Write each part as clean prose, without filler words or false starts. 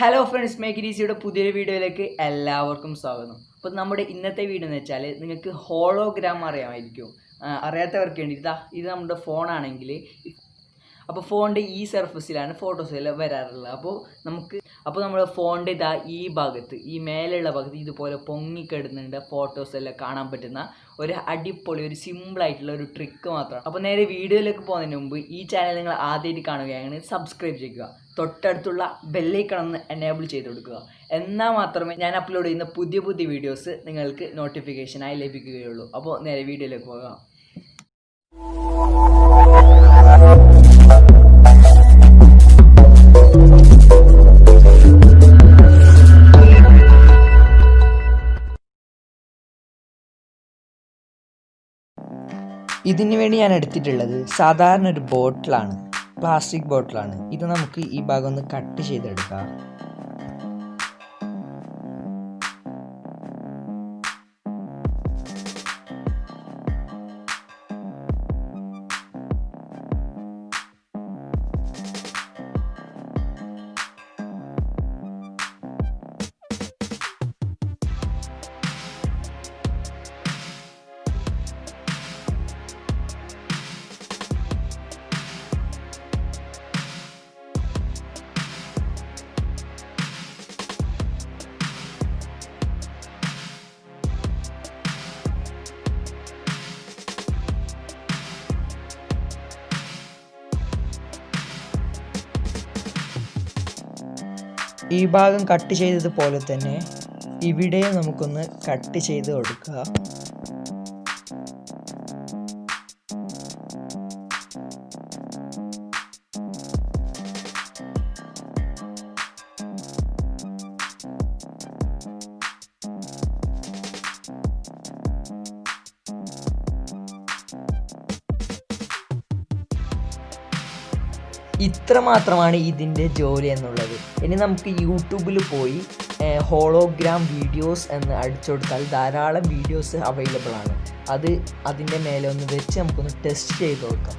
Hello friends, മേക്കിറ്റീസിയുടെ പുതിയൊരു വീഡിയോയിലേക്ക് എല്ലാവർക്കും സ്വാഗതം. അപ്പോൾ നമ്മുടെ ഇന്നത്തെ വീഡിയോ എന്ന് വെച്ചാൽ നിങ്ങൾക്ക് ഹോളോഗ്രാം അറിയാമായിരിക്കും. അറിയാത്തവർക്ക് വേണ്ടി ഇത് നമ്മുടെ ഫോണാണെങ്കിൽ അപ്പോൾ ഫോണിൻ്റെ ഈ സർഫസിലാണ് ഫോട്ടോസ് എല്ലാം വരാറുള്ളത്. അപ്പോൾ നമ്മുടെ ഫോണിൻ്റെ ഈ ഭാഗത്ത്, ഈ മേലെയുള്ള ഭാഗത്ത് ഇതുപോലെ പൊങ്ങിക്കിടുന്നുണ്ട് ഫോട്ടോസ് എല്ലാം കാണാൻ പറ്റുന്ന ഒരു അടിപൊളി, ഒരു സിമ്പിളായിട്ടുള്ള ഒരു ട്രിക്ക് മാത്രമാണ്. അപ്പോൾ നേരെ വീഡിയോയിലേക്ക് പോകുന്നതിന് മുമ്പ് ഈ ചാനൽ നിങ്ങൾ ആദ്യമായിട്ട് കാണുകയാണെങ്കിൽ സബ്സ്ക്രൈബ് ചെയ്യുക, തൊട്ടടുത്തുള്ള ബെല്ലൈക്കൺ ഒന്ന് എനേബിൾ ചെയ്ത് കൊടുക്കുക. എന്നാൽ മാത്രമേ ഞാൻ അപ്ലോഡ് ചെയ്യുന്ന പുതിയ പുതിയ വീഡിയോസ് നിങ്ങൾക്ക് നോട്ടിഫിക്കേഷനായി ലഭിക്കുകയുള്ളൂ. അപ്പോൾ നേരെ വീഡിയോയിലേക്ക് പോകാം. ഇതിനു വേണ്ടി ഞാൻ എടുത്തിട്ടുള്ളത് സാധാരണ ഒരു ബോട്ടിലാണ്, പ്ലാസ്റ്റിക് ബോട്ടിലാണ്. ഇത് നമുക്ക് ഈ ഭാഗം ഒന്ന് കട്ട് ചെയ്തെടുക്കാം. ഈ ഭാഗം കട്ട് ചെയ്തതുപോലെ തന്നെ ഇവിടെ നമുക്കൊന്ന് കട്ട് ചെയ്ത് കൊടുക്കുക. ഇത്ര മാത്രമാണ് ഇതിൻ്റെ ജോലി എന്നുള്ളത്. ഇനി നമുക്ക് യൂട്യൂബിൽ പോയി ഹോളോഗ്രാം വീഡിയോസ് എന്ന് അടിച്ചു കൊടുത്താൽ ധാരാളം വീഡിയോസ് അവൈലബിൾ ആണ്. അതിൻ്റെ മേലെ ഒന്ന് വെച്ച് നമുക്കൊന്ന് ടെസ്റ്റ് ചെയ്ത് നോക്കാം.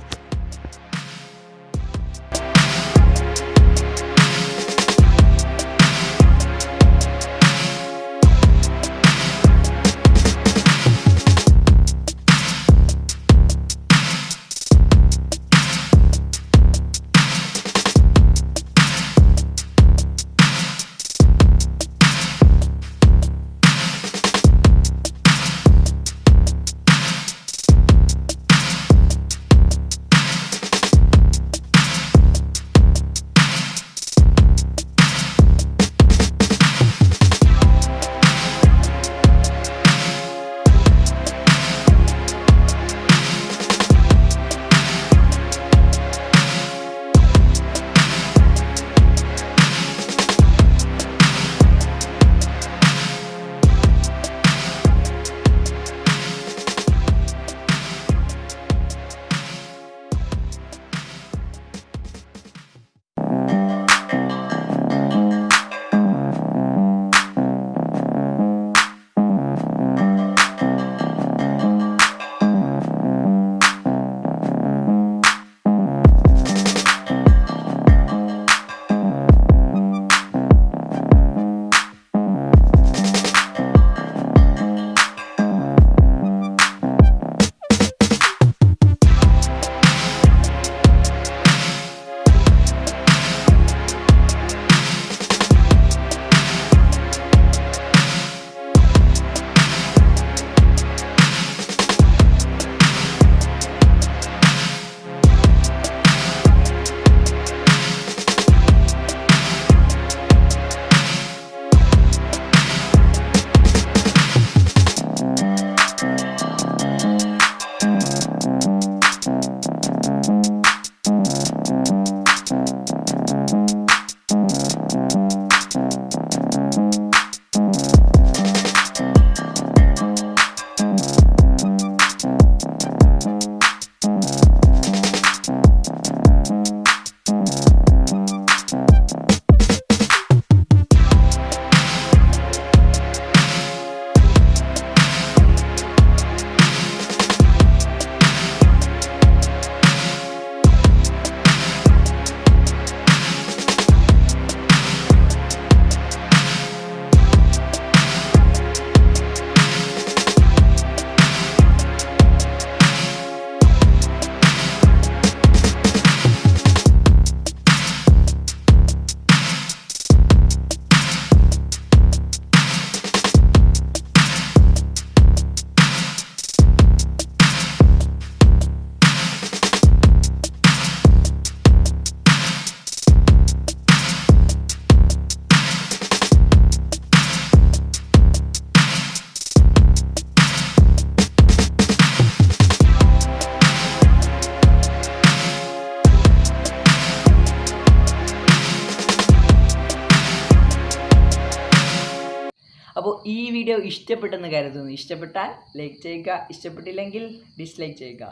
അപ്പോൾ ഈ വീഡിയോ ഇഷ്ടപ്പെട്ടെന്ന് കരുതുന്നു. ഇഷ്ടപ്പെട്ടാൽ ലൈക്ക് ചെയ്യുക, ഇഷ്ടപ്പെട്ടില്ലെങ്കിൽ ഡിസ്ലൈക്ക് ചെയ്യുക.